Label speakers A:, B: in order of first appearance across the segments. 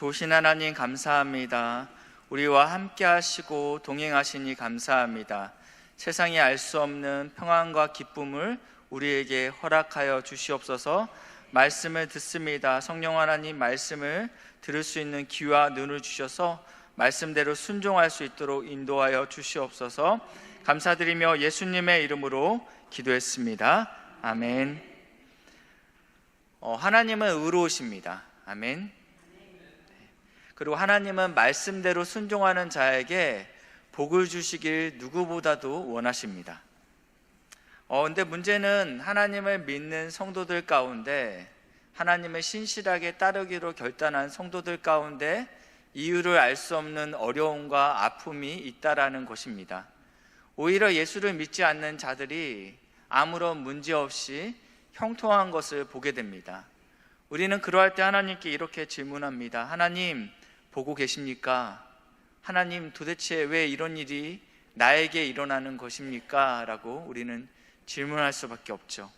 A: 좋으신 하나님 감사합니다. 우리와 함께 하시고 동행하시니 감사합니다. 세상이 알 수 없는 평안과 기쁨을 우리에게 허락하여 주시옵소서. 말씀을 듣습니다. 성령 하나님 말씀을 들을 수 있는 귀와 눈을 주셔서 말씀대로 순종할 수 있도록 인도하여 주시옵소서. 감사드리며 예수님의 이름으로 기도했습니다. 아멘. 하나님은 의로우십니다. 아멘. 그리고 하나님은 말씀대로 순종하는 자에게 복을 주시길 누구보다도 원하십니다. 근데 문제는 하나님을 믿는 성도들 가운데, 하나님을 신실하게 따르기로 결단한 성도들 가운데 이유를 알 수 없는 어려움과 아픔이 있다라는 것입니다. 오히려 예수를 믿지 않는 자들이 아무런 문제 없이 형통한 것을 보게 됩니다. 우리는 그러할 때 하나님께 이렇게 질문합니다. 하나님, 보고 계십니까? 하나님, 도대체 왜 이런 일이 나에게 일어나는 것입니까? 라고 우리는 질문할 수밖에 없죠.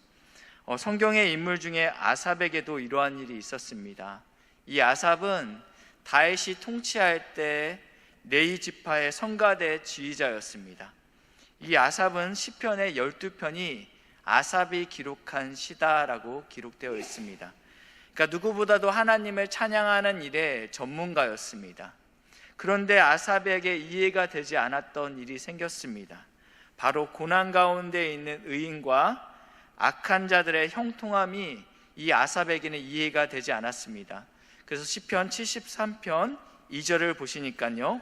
A: 성경의 인물 중에 아삽에게도 이러한 일이 있었습니다. 이 아삽은 다윗이 통치할 때 레위 지파의 성가대 지휘자였습니다. 이 아삽은 시편의 12편이 아삽이 기록한 시다라고 기록되어 있습니다. 그러니까 누구보다도 하나님을 찬양하는 일에 전문가였습니다. 그런데 아삽에게 이해가 되지 않았던 일이 생겼습니다. 바로 고난 가운데 있는 의인과 악한 자들의 형통함이 이 아삽에게는 이해가 되지 않았습니다. 그래서 시편 73편 2절을 보시니까요,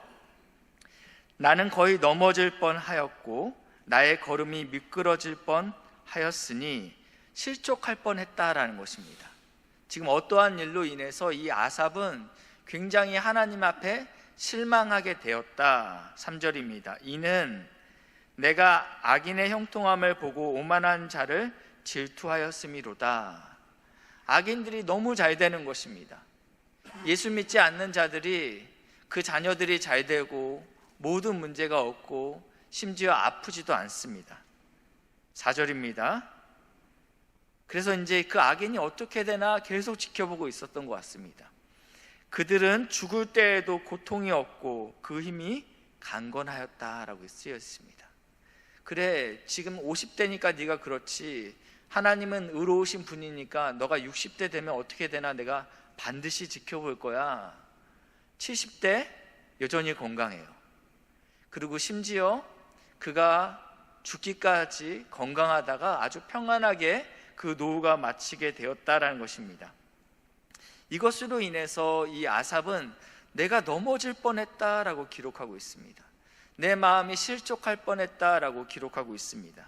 A: 나는 거의 넘어질 뻔하였고 나의 걸음이 미끄러질 뻔하였으니 실족할 뻔했다라는 것입니다. 지금 어떠한 일로 인해서 이 아삽은 굉장히 하나님 앞에 실망하게 되었다. 3절입니다. 이는 내가 악인의 형통함을 보고 오만한 자를 질투하였음이로다. 악인들이 너무 잘 되는 것입니다. 예수 믿지 않는 자들이 그 자녀들이 잘 되고 모든 문제가 없고 심지어 아프지도 않습니다. 4절입니다. 그래서 이제 그 악인이 어떻게 되나 계속 지켜보고 있었던 것 같습니다. 그들은 죽을 때에도 고통이 없고 그 힘이 강건하였다라고 쓰여 있습니다. 그래, 지금 50대니까 네가 그렇지, 하나님은 의로우신 분이니까 너가 60대 되면 어떻게 되나 내가 반드시 지켜볼 거야. 70대 여전히 건강해요. 그리고 심지어 그가 죽기까지 건강하다가 아주 평안하게 그 노후가 마치게 되었다라는 것입니다. 이것으로 인해서 이 아삽은 내가 넘어질 뻔했다라고 기록하고 있습니다. 내 마음이 실족할 뻔했다라고 기록하고 있습니다.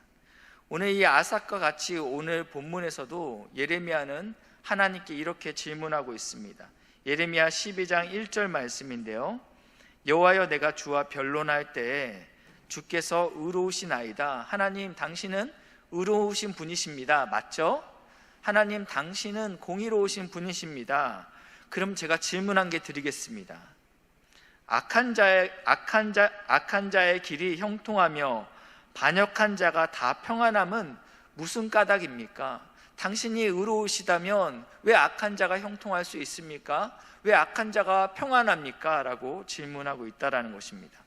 A: 오늘 이 아삽과 같이 오늘 본문에서도 예레미야는 하나님께 이렇게 질문하고 있습니다. 예레미야 12장 1절 말씀인데요, 여호와여, 내가 주와 변론할 때에 주께서 의로우시나이다. 하나님, 당신은 의로우신 분이십니다. 맞죠? 하나님, 당신은 공의로우신 분이십니다. 그럼 제가 질문 한 개 드리겠습니다. 악한 자의 길이 형통하며 반역한 자가 다 평안함은 무슨 까닭입니까? 당신이 의로우시다면 왜 악한 자가 형통할 수 있습니까? 왜 악한 자가 평안합니까? 라고 질문하고 있다는 것입니다.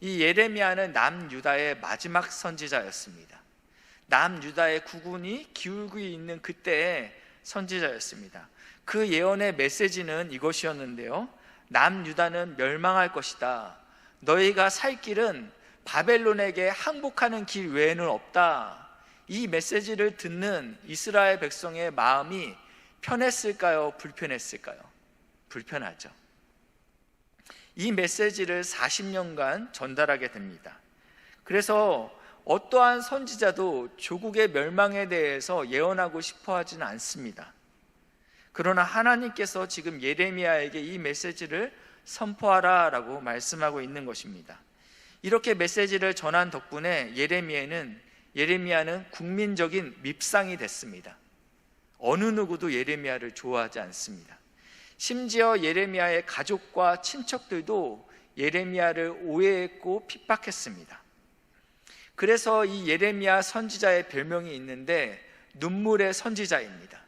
A: 이 예레미야는 남유다의 마지막 선지자였습니다. 남유다의 국군이 기울고 있는 그때의 선지자였습니다. 그 예언의 메시지는 이것이었는데요, 남유다는 멸망할 것이다. 너희가 살 길은 바벨론에게 항복하는 길 외에는 없다. 이 메시지를 듣는 이스라엘 백성의 마음이 편했을까요? 불편했을까요? 불편하죠. 이 메시지를 40년간 전달하게 됩니다. 그래서 어떠한 선지자도 조국의 멸망에 대해서 예언하고 싶어 하지는 않습니다. 그러나 하나님께서 지금 예레미야에게 이 메시지를 선포하라 라고 말씀하고 있는 것입니다. 이렇게 메시지를 전한 덕분에 예레미야는 국민적인 밉상이 됐습니다. 어느 누구도 예레미야를 좋아하지 않습니다. 심지어 예레미야의 가족과 친척들도 예레미야를 오해했고 핍박했습니다. 그래서 이 예레미야 선지자의 별명이 있는데 눈물의 선지자입니다.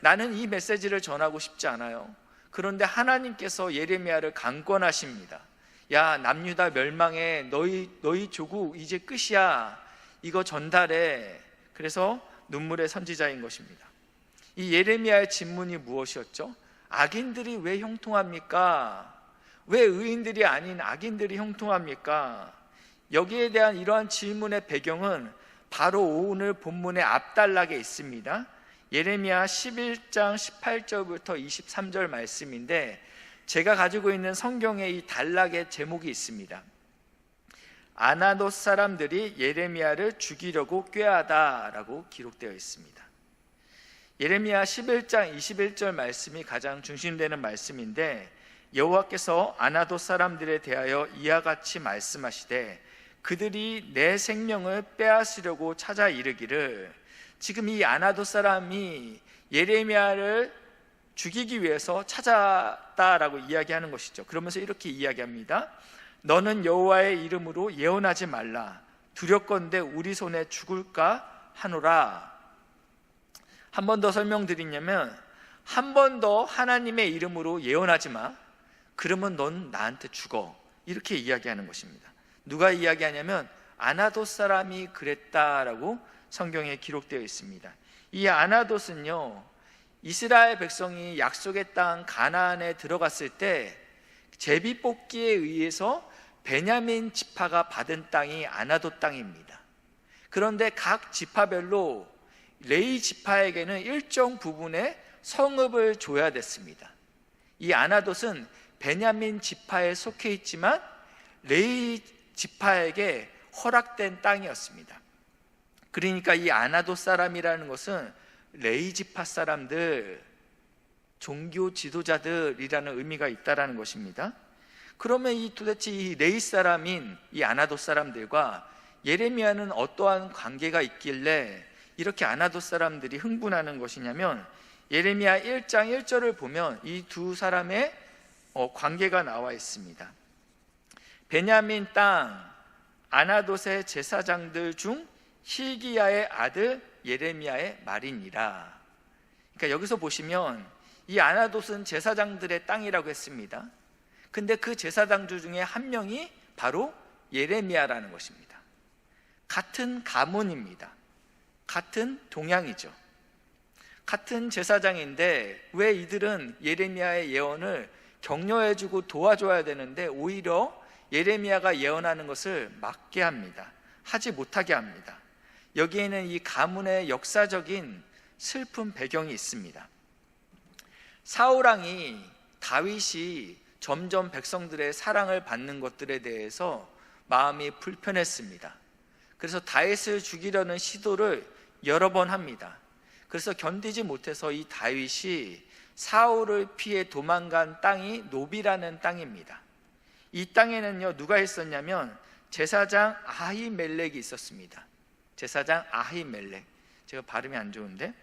A: 나는 이 메시지를 전하고 싶지 않아요. 그런데 하나님께서 예레미야를 강권하십니다. 야, 남유다 멸망해. 너희 조국 이제 끝이야. 이거 전달해. 그래서 눈물의 선지자인 것입니다. 이 예레미야의 질문이 무엇이었죠? 악인들이 왜 형통합니까? 왜 의인들이 아닌 악인들이 형통합니까? 여기에 대한 이러한 질문의 배경은 바로 오늘 본문의 앞단락에 있습니다. 예레미야 11장 18절부터 23절 말씀인데, 제가 가지고 있는 성경에 이 단락의 제목이 있습니다. 아나돗 사람들이 예레미야를 죽이려고 꾀하다라고 기록되어 있습니다. 예레미야 11장 21절 말씀이 가장 중심되는 말씀인데, 여호와께서 아나돗 사람들에 대하여 이와 같이 말씀하시되 그들이 내 생명을 빼앗으려고 찾아 이르기를, 지금 이 아나돗 사람이 예레미야를 죽이기 위해서 찾았다라고 이야기하는 것이죠. 그러면서 이렇게 이야기합니다. 너는 여호와의 이름으로 예언하지 말라. 두렵건대 우리 손에 죽을까 하노라. 한 번 더 설명드리냐면, 한 번 더 하나님의 이름으로 예언하지 마. 그러면 넌 나한테 죽어. 이렇게 이야기하는 것입니다. 누가 이야기하냐면 아나돗 사람이 그랬다라고 성경에 기록되어 있습니다. 이 아나돗은요, 이스라엘 백성이 약속의 땅 가나안에 들어갔을 때 제비뽑기에 의해서 베냐민 지파가 받은 땅이 아나돗 땅입니다. 그런데 각 지파별로 레위 지파에게는 일정 부분의 성읍을 줘야 됐습니다. 이 아나돗은 베냐민 지파에 속해 있지만 레위 지파에게 허락된 땅이었습니다. 그러니까 이 아나돗 사람이라는 것은 레위 지파 사람들, 종교 지도자들이라는 의미가 있다라는 것입니다. 그러면 도대체 이 레위 사람인 이 아나돗 사람들과 예레미야는 어떠한 관계가 있길래 이렇게 아나돗 사람들이 흥분하는 것이냐면, 예레미야 1장 1절을 보면 이 두 사람의 관계가 나와 있습니다. 베냐민 땅 아나돗의 제사장들 중 hil기야의 아들 예레미야의 말이니라. 그러니까 여기서 보시면 이 아나돗은 제사장들의 땅이라고 했습니다. 근데 그 제사장들 중에 한 명이 바로 예레미야라는 것입니다. 같은 가문입니다. 같은 동양이죠. 같은 제사장인데 왜 이들은 예레미야의 예언을 격려해주고 도와줘야 되는데 오히려 예레미야가 예언하는 것을 막게 합니다. 하지 못하게 합니다. 여기에는 이 가문의 역사적인 슬픈 배경이 있습니다. 사울왕이 다윗이 점점 백성들의 사랑을 받는 것들에 대해서 마음이 불편했습니다. 그래서 다윗을 죽이려는 시도를 여러 번 합니다. 그래서 견디지 못해서 이 다윗이 사울을 피해 도망간 땅이 노비라는 땅입니다. 이 땅에는요, 누가 있었냐면 제사장 아히멜렉이 있었습니다. 제사장 아히멜렉. 제가 발음이 안 좋은데,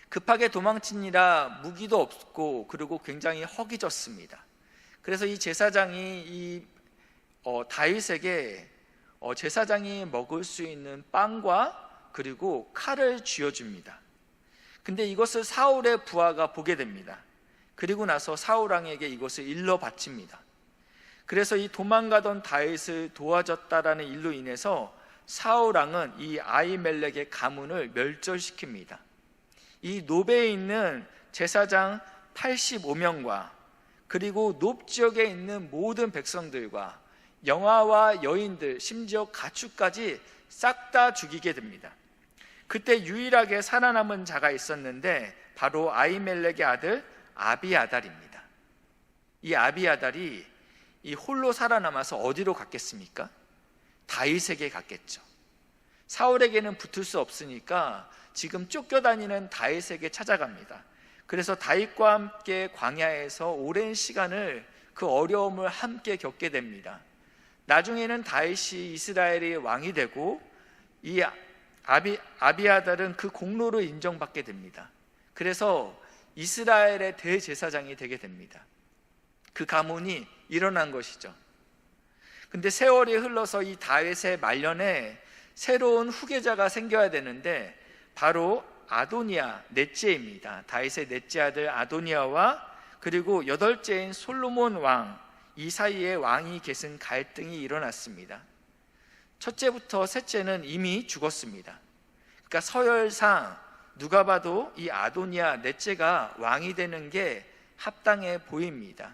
A: 급하게 도망치니라 무기도 없고 그리고 굉장히 허기졌습니다. 그래서 이 제사장이 다윗에게 제사장이 먹을 수 있는 빵과 그리고 칼을 쥐어줍니다. 근데 이것을 사울의 부하가 보게 됩니다. 그리고 나서 사울왕에게 이것을 일러 바칩니다. 그래서 이 도망가던 다윗을 도와줬다라는 일로 인해서 사울왕은 이 아히멜렉의 가문을 멸절시킵니다. 이 노베에 있는 제사장 85명과 그리고 높 지역에 있는 모든 백성들과 영아와 여인들, 심지어 가축까지 싹 다 죽이게 됩니다. 그때 유일하게 살아남은 자가 있었는데 바로 아히멜렉의 아들 아비아달입니다. 이 아비아달이 이 홀로 살아남아서 어디로 갔겠습니까? 다윗에게 갔겠죠. 사울에게는 붙을 수 없으니까 지금 쫓겨다니는 다윗에게 찾아갑니다. 그래서 다윗과 함께 광야에서 오랜 시간을 그 어려움을 함께 겪게 됩니다. 나중에는 다윗이 이스라엘의 왕이 되고 이 아비아달은 그 공로를 인정받게 됩니다. 그래서 이스라엘의 대제사장이 되게 됩니다. 그 가문이 일어난 것이죠. 근데 세월이 흘러서 이 다윗의 말년에 새로운 후계자가 생겨야 되는데 바로 아도니아, 넷째입니다. 다윗의 넷째 아들 아도니아와 그리고 여덟째인 솔로몬 왕, 이 사이에 왕이 계승 갈등이 일어났습니다. 첫째부터 셋째는 이미 죽었습니다. 그러니까 서열상 누가 봐도 이 아도니아 넷째가 왕이 되는 게 합당해 보입니다.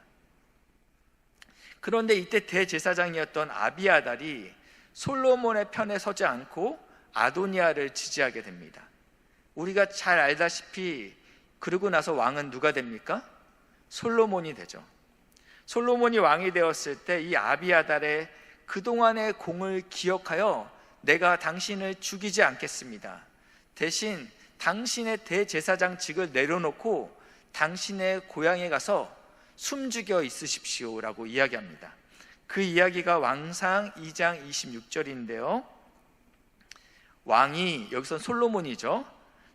A: 그런데 이때 대제사장이었던 아비아달이 솔로몬의 편에 서지 않고 아도니아를 지지하게 됩니다. 우리가 잘 알다시피 그러고 나서 왕은 누가 됩니까? 솔로몬이 되죠. 솔로몬이 왕이 되었을 때 이 아비아달의 그동안의 공을 기억하여 내가 당신을 죽이지 않겠습니다. 대신 당신의 대제사장직을 내려놓고 당신의 고향에 가서 숨죽여 있으십시오 라고 이야기합니다. 그 이야기가 왕상 2장 26절인데요 왕이, 여기선 솔로몬이죠,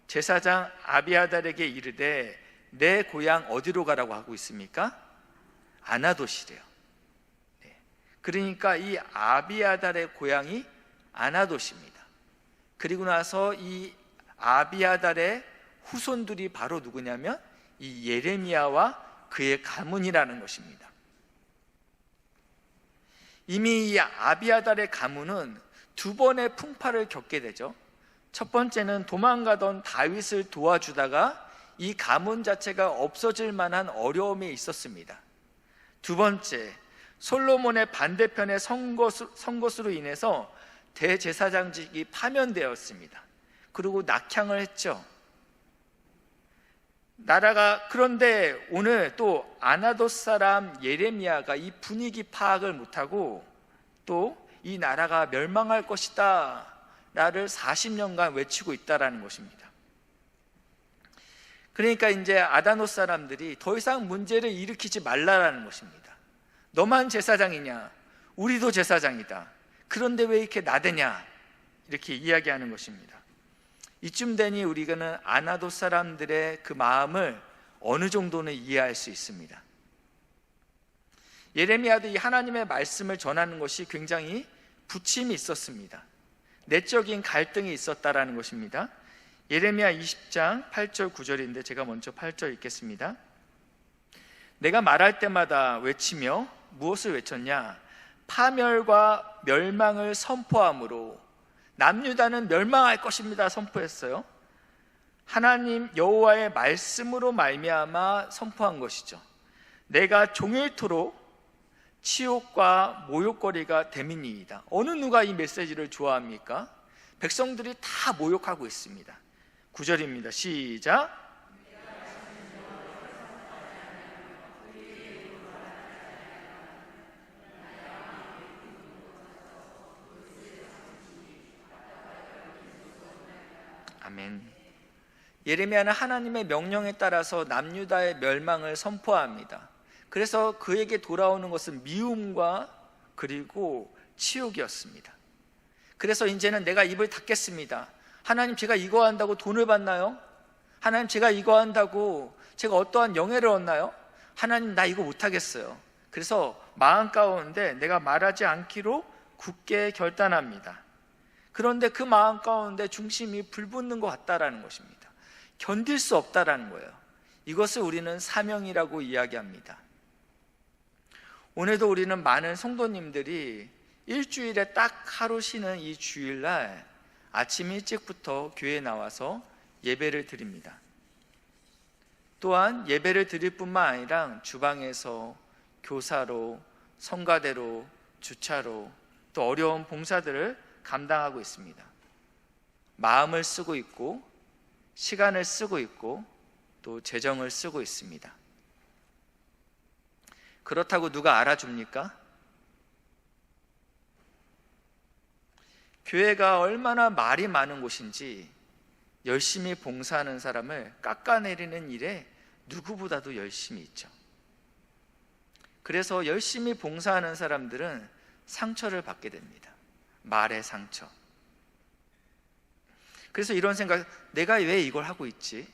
A: 제사장 아비아달에게 이르되 내 고향 어디로 가라고 하고 있습니까? 아나돗이래요. 그러니까 이 아비아달의 고향이 아나돗입니다. 그리고 나서 이 아비아달의 후손들이 바로 누구냐면 이 예레미야와 그의 가문이라는 것입니다. 이미 이 아비아달의 가문은 두 번의 풍파를 겪게 되죠. 첫 번째는 도망가던 다윗을 도와주다가 이 가문 자체가 없어질 만한 어려움이 있었습니다. 두 번째, 솔로몬의 반대편에 선 것으로 인해서 대제사장직이 파면되었습니다. 그리고 낙향을 했죠. 나라가, 그런데 오늘 또 아나돗 사람 예레미야가 이 분위기 파악을 못하고 또 이 나라가 멸망할 것이다 라를 40년간 외치고 있다라는 것입니다. 그러니까 이제 아나돗 사람들이 더 이상 문제를 일으키지 말라라는 것입니다. 너만 제사장이냐? 우리도 제사장이다. 그런데 왜 이렇게 나대냐? 이렇게 이야기하는 것입니다. 이쯤 되니 우리는 아나돗 사람들의 그 마음을 어느 정도는 이해할 수 있습니다. 예레미야도 이 하나님의 말씀을 전하는 것이 굉장히 부침이 있었습니다. 내적인 갈등이 있었다라는 것입니다. 예레미야 20장 8절 9절인데 제가 먼저 8절 읽겠습니다. 내가 말할 때마다 외치며 무엇을 외쳤냐? 파멸과 멸망을 선포함으로 남유다는 멸망할 것입니다 선포했어요. 하나님 여호와의 말씀으로 말미암아 선포한 것이죠. 내가 종일토록 치욕과 모욕거리가 됨이니이다. 어느 누가 이 메시지를 좋아합니까? 백성들이 다 모욕하고 있습니다. 9절입니다 시작. 아멘. 예레미야는 하나님의 명령에 따라서 남유다의 멸망을 선포합니다. 그래서 그에게 돌아오는 것은 미움과 그리고 치욕이었습니다. 그래서 이제는 내가 입을 닫겠습니다. 하나님, 제가 이거 한다고 돈을 받나요? 하나님, 제가 이거 한다고 제가 어떠한 영예를 얻나요? 하나님, 나 이거 못하겠어요. 그래서 마음 가운데 내가 말하지 않기로 굳게 결단합니다. 그런데 그 마음 가운데 중심이 불붙는 것 같다라는 것입니다. 견딜 수 없다라는 거예요. 이것을 우리는 사명이라고 이야기합니다. 오늘도 우리는 많은 성도님들이 일주일에 딱 하루 쉬는 이 주일날 아침 일찍부터 교회에 나와서 예배를 드립니다. 또한 예배를 드릴 뿐만 아니라 주방에서 교사로, 성가대로, 주차로 또 어려운 봉사들을 감당하고 있습니다. 마음을 쓰고 있고 시간을 쓰고 있고 또 재정을 쓰고 있습니다. 그렇다고 누가 알아줍니까? 교회가 얼마나 말이 많은 곳인지 열심히 봉사하는 사람을 깎아내리는 일에 누구보다도 열심히 있죠. 그래서 열심히 봉사하는 사람들은 상처를 받게 됩니다. 말의 상처. 그래서 이런 생각, 내가 왜 이걸 하고 있지?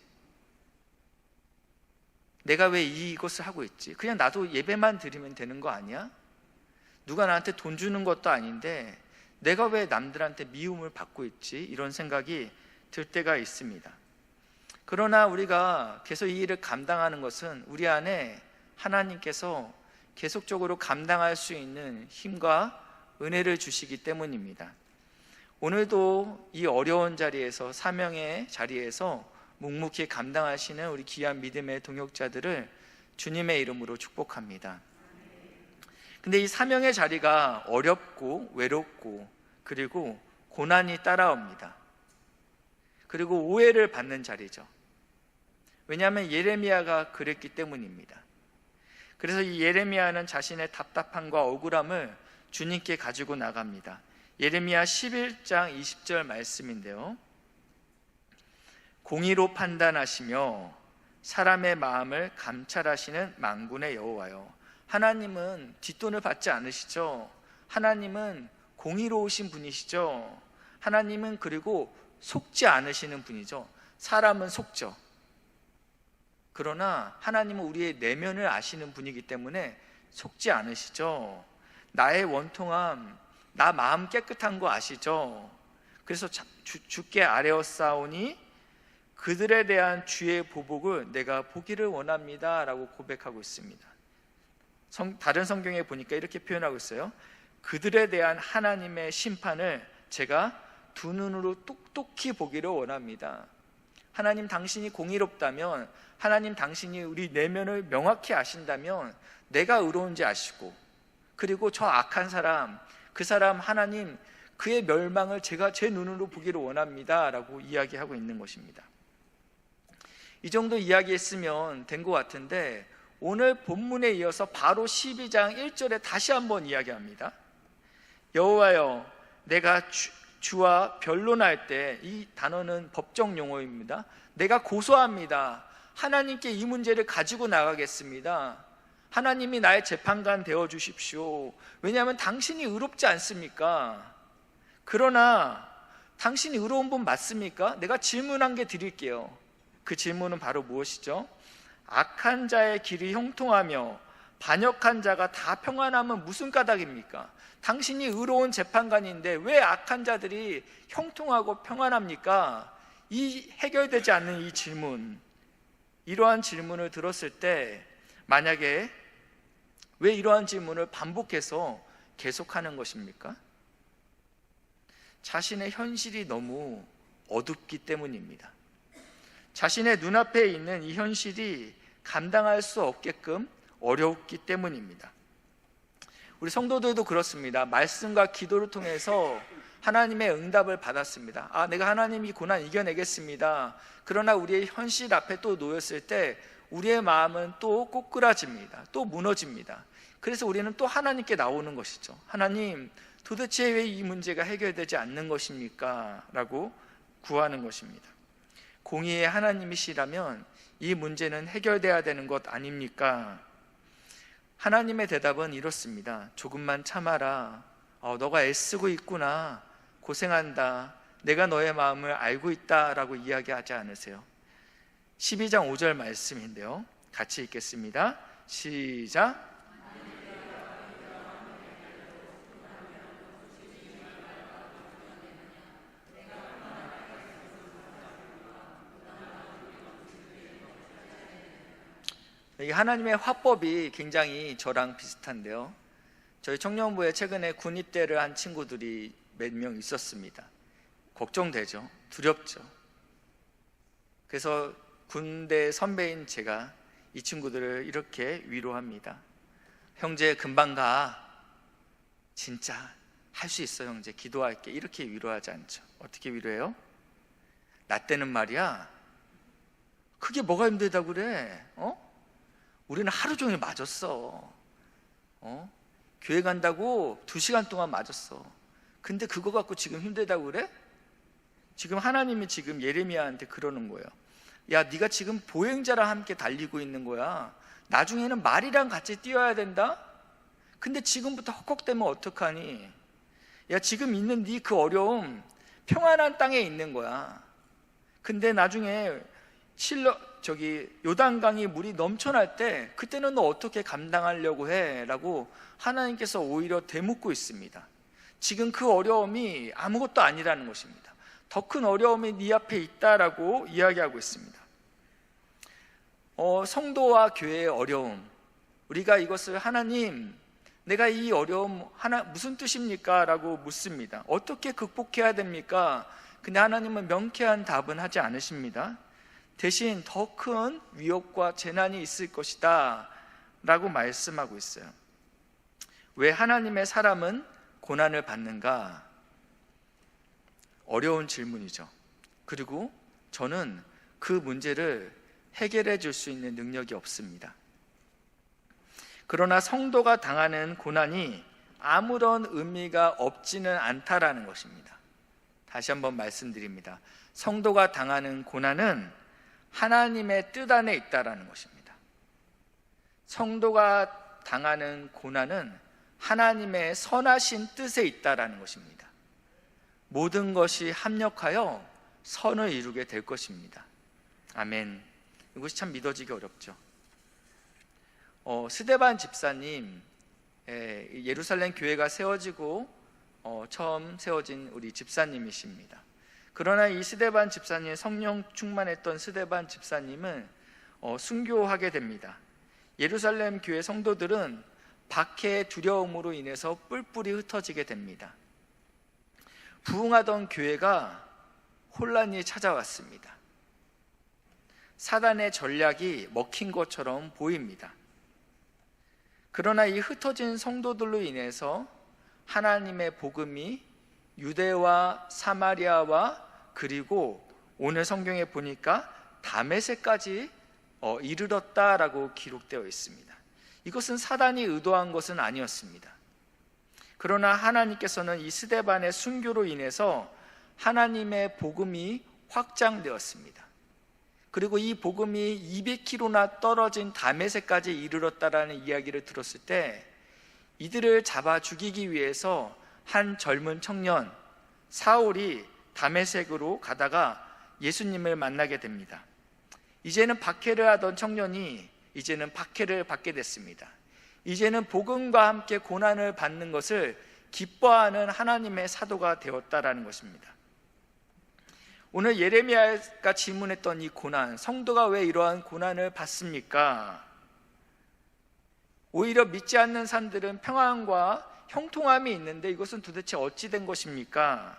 A: 내가 왜 이것을 하고 있지? 그냥 나도 예배만 드리면 되는 거 아니야? 누가 나한테 돈 주는 것도 아닌데 내가 왜 남들한테 미움을 받고 있지? 이런 생각이 들 때가 있습니다. 그러나 우리가 계속 이 일을 감당하는 것은 우리 안에 하나님께서 계속적으로 감당할 수 있는 힘과 은혜를 주시기 때문입니다. 오늘도 이 어려운 자리에서, 사명의 자리에서 묵묵히 감당하시는 우리 귀한 믿음의 동역자들을 주님의 이름으로 축복합니다. 근데 이 사명의 자리가 어렵고 외롭고 그리고 고난이 따라옵니다. 그리고 오해를 받는 자리죠. 왜냐하면 예레미야가 그랬기 때문입니다. 그래서 이 예레미야는 자신의 답답함과 억울함을 주님께 가지고 나갑니다. 예레미야 11장 20절 말씀인데요, 공의로 판단하시며 사람의 마음을 감찰하시는 만군의 여호와여. 하나님은 뒷돈을 받지 않으시죠. 하나님은 공의로우신 분이시죠. 하나님은 그리고 속지 않으시는 분이죠. 사람은 속죠. 그러나 하나님은 우리의 내면을 아시는 분이기 때문에 속지 않으시죠. 나의 원통함, 나 마음 깨끗한 거 아시죠. 그래서 주께 아뢰었사오니 그들에 대한 주의 보복을 내가 보기를 원합니다 라고 고백하고 있습니다. 다른 성경에 보니까 이렇게 표현하고 있어요. 그들에 대한 하나님의 심판을 제가 두 눈으로 똑똑히 보기를 원합니다. 하나님 당신이 공의롭다면, 하나님 당신이 우리 내면을 명확히 아신다면 내가 의로운지 아시고, 그리고 저 악한 사람, 그 사람 하나님 그의 멸망을 제가 제 눈으로 보기를 원합니다 라고 이야기하고 있는 것입니다. 이 정도 이야기했으면 된 것 같은데 오늘 본문에 이어서 바로 12장 1절에 다시 한번 이야기합니다. 여호와여, 내가 주와 변론할 때, 이 단어는 법정 용어입니다. 내가 고소합니다. 하나님께 이 문제를 가지고 나가겠습니다. 하나님이 나의 재판관 되어 주십시오. 왜냐하면 당신이 의롭지 않습니까? 그러나 당신이 의로운 분 맞습니까? 내가 질문한 게 드릴게요. 그 질문은 바로 무엇이죠? 악한 자의 길이 형통하며 반역한 자가 다 평안하면 무슨 까닭입니까? 당신이 의로운 재판관인데 왜 악한 자들이 형통하고 평안합니까? 이 해결되지 않는 이 질문, 이러한 질문을 들었을 때 만약에 왜 이러한 질문을 반복해서 계속하는 것입니까? 자신의 현실이 너무 어둡기 때문입니다. 자신의 눈앞에 있는 이 현실이 감당할 수 없게끔 어렵기 때문입니다. 우리 성도들도 그렇습니다. 말씀과 기도를 통해서 하나님의 응답을 받았습니다. 내가 하나님 이 고난 이겨내겠습니다. 그러나 우리의 현실 앞에 또 놓였을 때 우리의 마음은 또 꼬꾸라집니다. 또 무너집니다. 그래서 우리는 또 하나님께 나오는 것이죠. 하나님, 도대체 왜 이 문제가 해결되지 않는 것입니까? 라고 구하는 것입니다. 공의의 하나님이시라면 이 문제는 해결돼야 되는 것 아닙니까? 하나님의 대답은 이렇습니다. 조금만 참아라. 너가 애쓰고 있구나. 고생한다. 내가 너의 마음을 알고 있다 라고 이야기하지 않으세요? 12장 5절 말씀인데요, 같이 읽겠습니다. 시작. 이게 하나님의 화법이 굉장히 저랑 비슷한데요, 저희 청년부에 최근에 군 입대를 한 친구들이 몇 명 있었습니다. 걱정되죠. 두렵죠. 그래서 군대 선배인 제가 이 친구들을 이렇게 위로합니다. 형제, 금방 가. 진짜 할 수 있어 형제, 기도할게. 이렇게 위로하지 않죠. 어떻게 위로해요? 나 때는 말이야, 그게 뭐가 힘들다고 그래? 우리는 하루 종일 맞았어. 교회 간다고 2시간 동안 맞았어. 근데 그거 갖고 지금 힘들다고 그래? 지금 하나님이 지금 예레미야한테 그러는 거예요. 야, 네가 지금 보행자랑 함께 달리고 있는 거야. 나중에는 말이랑 같이 뛰어야 된다? 근데 지금부터 헉헉대면 어떡하니? 야, 지금 있는 네 그 어려움 평안한 땅에 있는 거야. 근데 나중에 요단강이 물이 넘쳐날 때 그때는 너 어떻게 감당하려고 해? 라고 하나님께서 오히려 되묻고 있습니다. 지금 그 어려움이 아무것도 아니라는 것입니다. 더 큰 어려움이 네 앞에 있다라고 이야기하고 있습니다. 성도와 교회의 어려움, 우리가 이것을 하나님, 내가 이 어려움 무슨 뜻입니까? 라고 묻습니다. 어떻게 극복해야 됩니까? 근데 하나님은 명쾌한 답은 하지 않으십니다. 대신 더 큰 위협과 재난이 있을 것이다 라고 말씀하고 있어요. 왜 하나님의 사람은 고난을 받는가? 어려운 질문이죠. 그리고 저는 그 문제를 해결해 줄 수 있는 능력이 없습니다. 그러나 성도가 당하는 고난이 아무런 의미가 없지는 않다라는 것입니다. 다시 한번 말씀드립니다. 성도가 당하는 고난은 하나님의 뜻 안에 있다라는 것입니다. 성도가 당하는 고난은 하나님의 선하신 뜻에 있다라는 것입니다. 모든 것이 합력하여 선을 이루게 될 것입니다. 아멘. 이것이 참 믿어지기 어렵죠. 스데반 집사님, 예루살렘 교회가 세워지고 처음 세워진 우리 집사님이십니다. 그러나 이 스데반 집사님, 성령 충만했던 스데반 집사님은 순교하게 됩니다. 예루살렘 교회 성도들은 박해의 두려움으로 인해서 뿔뿔이 흩어지게 됩니다. 부흥하던 교회가 혼란이 찾아왔습니다. 사단의 전략이 먹힌 것처럼 보입니다. 그러나 이 흩어진 성도들로 인해서 하나님의 복음이 유대와 사마리아와 그리고 오늘 성경에 보니까 다메섹까지 이르렀다라고 기록되어 있습니다. 이것은 사단이 의도한 것은 아니었습니다. 그러나 하나님께서는 이 스데반의 순교로 인해서 하나님의 복음이 확장되었습니다. 그리고 이 복음이 200km나 떨어진 다메섹까지 이르렀다라는 이야기를 들었을 때 이들을 잡아 죽이기 위해서 한 젊은 청년 사울이 다메섹으로 가다가 예수님을 만나게 됩니다. 이제는 박해를 하던 청년이 이제는 박해를 받게 됐습니다. 이제는 복음과 함께 고난을 받는 것을 기뻐하는 하나님의 사도가 되었다라는 것입니다. 오늘 예레미야가 질문했던 이 고난, 성도가 왜 이러한 고난을 받습니까? 오히려 믿지 않는 사람들은 평안과 형통함이 있는데 이것은 도대체 어찌 된 것입니까?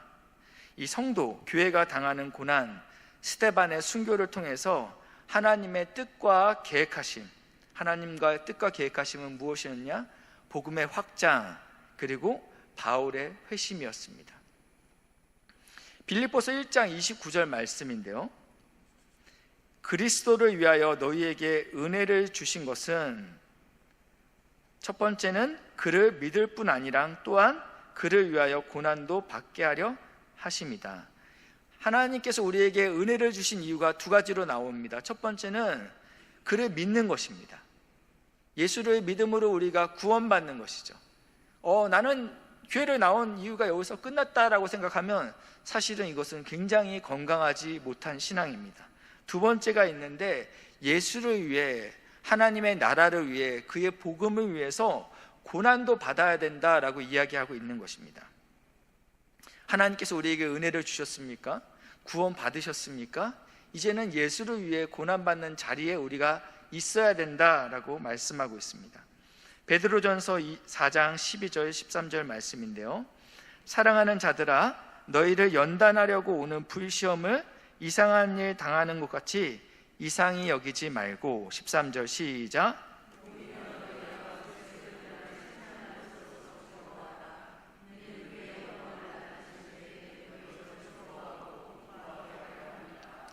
A: 이 성도, 교회가 당하는 고난, 스데반의 순교를 통해서 하나님의 뜻과 계획하심, 하나님과의 뜻과 계획하심은 무엇이었냐? 복음의 확장, 그리고 바울의 회심이었습니다. 빌립보서 1장 29절 말씀인데요, 그리스도를 위하여 너희에게 은혜를 주신 것은 첫 번째는 그를 믿을 뿐 아니라 또한 그를 위하여 고난도 받게 하려 하심이다. 하나님께서 우리에게 은혜를 주신 이유가 두 가지로 나옵니다. 첫 번째는 그를 믿는 것입니다. 예수를 믿음으로 우리가 구원받는 것이죠. 나는 교회를 나온 이유가 여기서 끝났다라고 생각하면 사실은 이것은 굉장히 건강하지 못한 신앙입니다. 두 번째가 있는데 예수를 위해, 하나님의 나라를 위해, 그의 복음을 위해서 고난도 받아야 된다라고 이야기하고 있는 것입니다. 하나님께서 우리에게 은혜를 주셨습니까? 구원 받으셨습니까? 이제는 예수를 위해 고난받는 자리에 우리가 있어야 된다라고 말씀하고 있습니다. 베드로전서 4장 12절 13절 말씀인데요, 사랑하는 자들아 너희를 연단하려고 오는 불시험을 이상한 일 당하는 것 같이 이상히 여기지 말고, 13절 시작.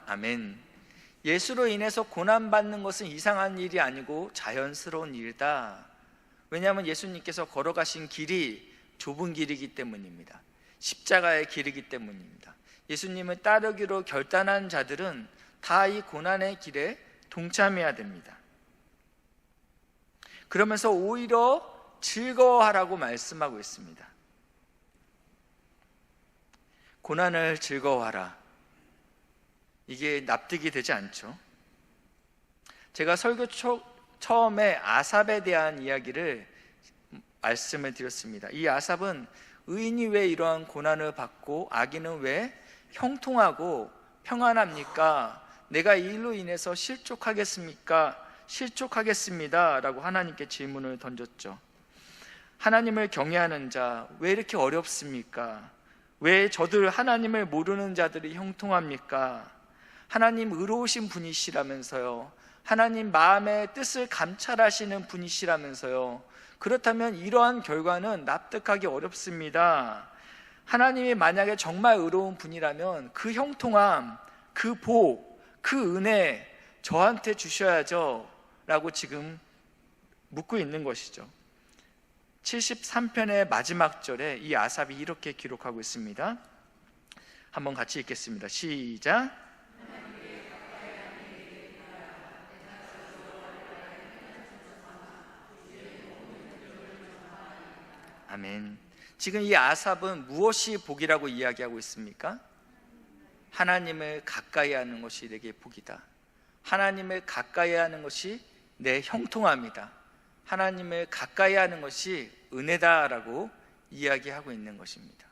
A: 아멘. 예수로 인해서 고난받는 것은 이상한 일이 아니고 자연스러운 일이다. 왜냐하면 예수님께서 걸어가신 길이 좁은 길이기 때문입니다. 십자가의 길이기 때문입니다. 예수님을 따르기로 결단한 자들은 다 이 고난의 길에 동참해야 됩니다. 그러면서 오히려 즐거워하라고 말씀하고 있습니다. 고난을 즐거워하라. 이게 납득이 되지 않죠. 제가 설교 처음에 아삽에 대한 이야기를 말씀을 드렸습니다. 이 아삽은 의인이 왜 이러한 고난을 받고 악인은 왜 형통하고 평안합니까? 내가 이 일로 인해서 실족하겠습니까? 실족하겠습니다 라고 하나님께 질문을 던졌죠. 하나님을 경외하는 자, 왜 이렇게 어렵습니까? 왜 저들 하나님을 모르는 자들이 형통합니까? 하나님 의로우신 분이시라면서요, 하나님 마음의 뜻을 감찰하시는 분이시라면서요, 그렇다면 이러한 결과는 납득하기 어렵습니다. 하나님이 만약에 정말 의로운 분이라면 그 형통함, 그 복, 그 은혜 저한테 주셔야죠 라고 지금 묻고 있는 것이죠. 73편의 마지막 절에 이 아삽이 이렇게 기록하고 있습니다. 한번 같이 읽겠습니다. 시작. 아멘. 지금 이 아삽은 무엇이 복이라고 이야기하고 있습니까? 하나님을 가까이 하는 것이 내게 복이다. 하나님을 가까이 하는 것이 내 형통함이다. 하나님을 가까이 하는 것이 은혜다라고 이야기하고 있는 것입니다.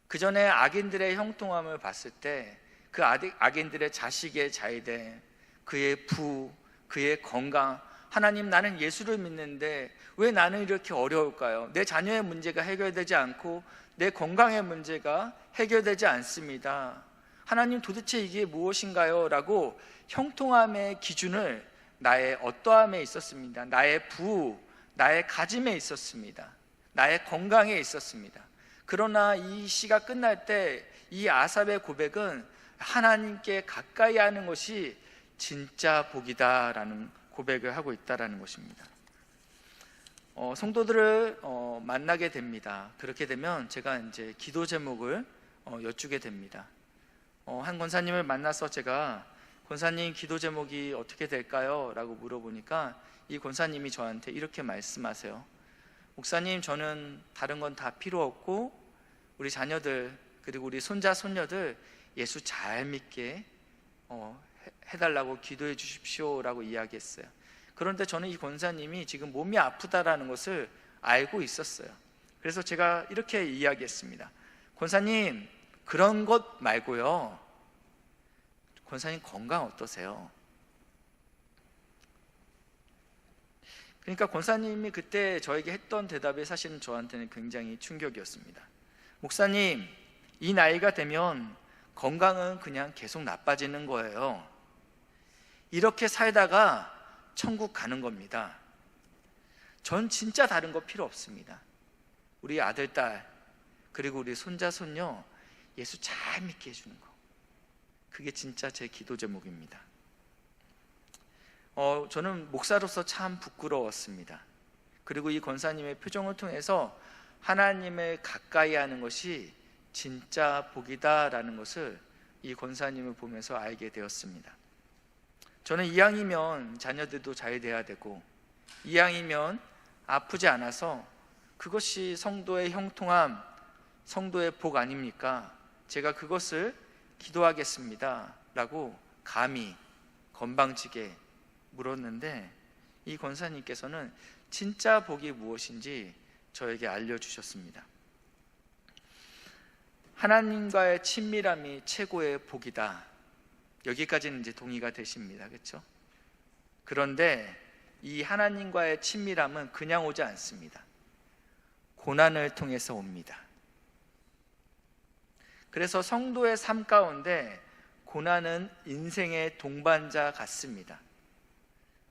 A: 그 전에 악인들의 형통함을 봤을 때 그 악인들의 자식의 자유됨, 그의 부, 그의 건강, 하나님 나는 예수를 믿는데 왜 나는 이렇게 어려울까요? 내 자녀의 문제가 해결되지 않고 내 건강의 문제가 해결되지 않습니다. 하나님 도대체 이게 무엇인가요? 라고 형통함의 기준을 나의 어떠함에 있었습니다. 나의 부, 나의 가짐에 있었습니다. 나의 건강에 있었습니다. 그러나 이 시가 끝날 때 이 아삽의 고백은 하나님께 가까이 하는 것이 진짜 복이다라는 고백을 하고 있다라는 것입니다. 성도들을 만나게 됩니다. 그렇게 되면 제가 이제 기도 제목을 여쭈게 됩니다. 한 권사님을 만나서 제가 권사님 기도 제목이 어떻게 될까요? 라고 물어보니까 이 권사님이 저한테 이렇게 말씀하세요. 목사님, 저는 다른 건 다 필요 없고 우리 자녀들 그리고 우리 손자 손녀들 예수 잘 믿게 해달라고 기도해 주십시오 라고 이야기했어요. 그런데 저는 이 권사님이 지금 몸이 아프다라는 것을 알고 있었어요. 그래서 제가 이렇게 이야기했습니다. 권사님, 그런 것 말고요, 권사님 건강 어떠세요? 그러니까 권사님이 그때 저에게 했던 대답이 사실은 저한테는 굉장히 충격이었습니다. 목사님, 이 나이가 되면 건강은 그냥 계속 나빠지는 거예요. 이렇게 살다가 천국 가는 겁니다. 전 진짜 다른 거 필요 없습니다. 우리 아들, 딸, 그리고 우리 손자, 손녀 예수 잘 믿게 해주는 거, 그게 진짜 제 기도 제목입니다. 저는 목사로서 참 부끄러웠습니다. 그리고 이 권사님의 표정을 통해서 하나님을 가까이 하는 것이 진짜 복이다라는 것을 이 권사님을 보면서 알게 되었습니다. 저는 이왕이면 자녀들도 잘 돼야 되고, 이왕이면 아프지 않아서 그것이 성도의 형통함, 성도의 복 아닙니까? 제가 그것을 기도하겠습니다 라고 감히 건방지게 물었는데 이 권사님께서는 진짜 복이 무엇인지 저에게 알려주셨습니다. 하나님과의 친밀함이 최고의 복이다. 여기까지는 이제 동의가 되십니다. 그렇죠? 그런데 이 하나님과의 친밀함은 그냥 오지 않습니다. 고난을 통해서 옵니다. 그래서 성도의 삶 가운데 고난은 인생의 동반자 같습니다.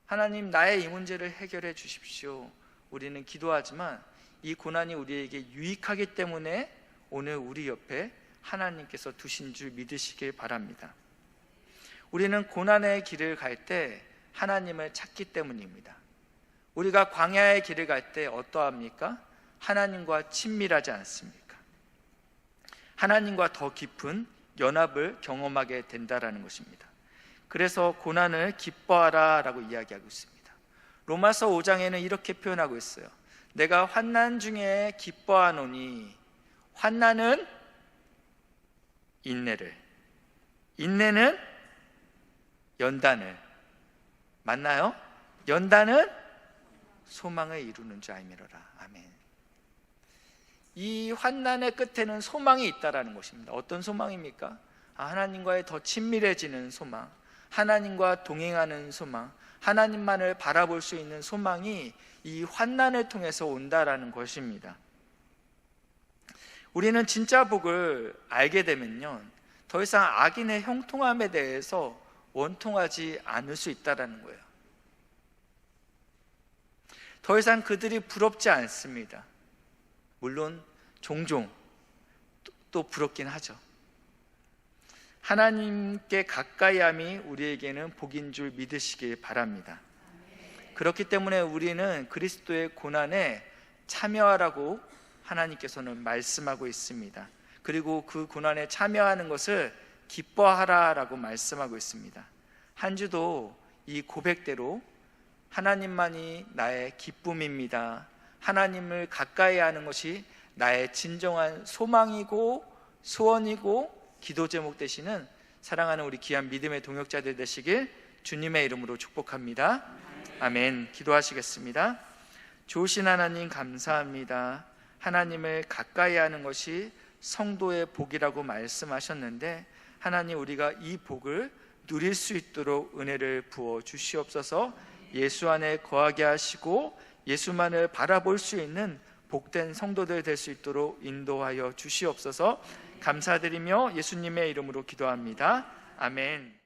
A: 하나님, 나의 이 문제를 해결해 주십시오. 우리는 기도하지만 이 고난이 우리에게 유익하기 때문에 오늘 우리 옆에 하나님께서 두신 줄 믿으시길 바랍니다. 우리는 고난의 길을 갈 때 하나님을 찾기 때문입니다. 우리가 광야의 길을 갈 때 어떠합니까? 하나님과 친밀하지 않습니까? 하나님과 더 깊은 연합을 경험하게 된다라는 것입니다. 그래서 고난을 기뻐하라 라고 이야기하고 있습니다. 로마서 5장에는 이렇게 표현하고 있어요. 내가 환난 중에 기뻐하노니, 환난은 인내를, 인내는 연단을, 맞나요? 연단은 소망을 이루는 줄 알미러라. 아멘. 이 환난의 끝에는 소망이 있다라는 것입니다. 어떤 소망입니까? 하나님과의 더 친밀해지는 소망, 하나님과 동행하는 소망, 하나님만을 바라볼 수 있는 소망이 이 환난을 통해서 온다라는 것입니다. 우리는 진짜 복을 알게 되면요, 더 이상 악인의 형통함에 대해서 원통하지 않을 수 있다는 거예요. 더 이상 그들이 부럽지 않습니다. 물론 종종 또 부럽긴 하죠. 하나님께 가까이함이 우리에게는 복인 줄 믿으시길 바랍니다. 그렇기 때문에 우리는 그리스도의 고난에 참여하라고 하나님께서는 말씀하고 있습니다. 그리고 그 고난에 참여하는 것을 기뻐하라라고 말씀하고 있습니다. 한 주도 이 고백대로 하나님만이 나의 기쁨입니다, 하나님을 가까이 하는 것이 나의 진정한 소망이고 소원이고 기도 제목 되시는 사랑하는 우리 귀한 믿음의 동역자들 되시길 주님의 이름으로 축복합니다. 아멘. 기도하시겠습니다. 좋으신 하나님 감사합니다. 하나님을 가까이 하는 것이 성도의 복이라고 말씀하셨는데, 하나님, 우리가 이 복을 누릴 수 있도록 은혜를 부어 주시옵소서. 예수 안에 거하게 하시고 예수만을 바라볼 수 있는 복된 성도들 될 수 있도록 인도하여 주시옵소서. 감사드리며 예수님의 이름으로 기도합니다. 아멘.